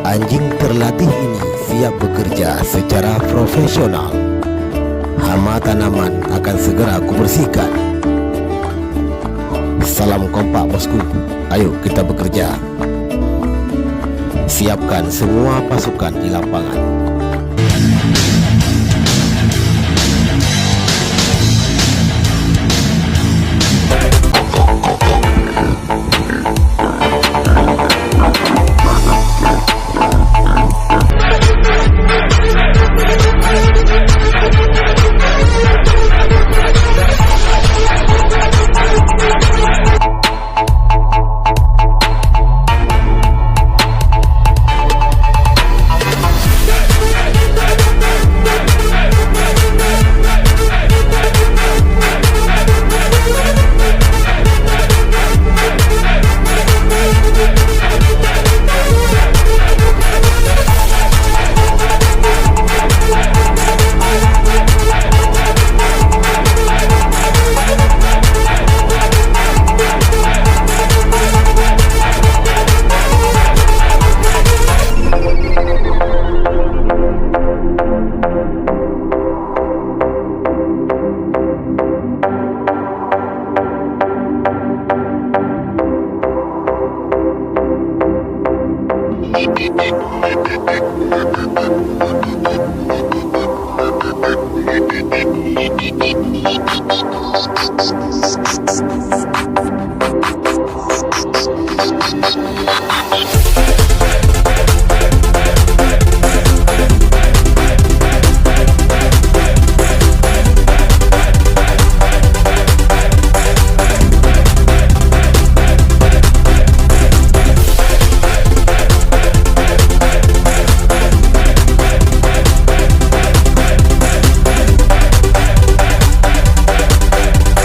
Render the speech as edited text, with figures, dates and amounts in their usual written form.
Anjing terlatih ini siap bekerja secara profesional. Hama tanaman akan segera kubersihkan. Salam kompak bosku, ayo kita bekerja. Siapkan semua pasukan di lapangan.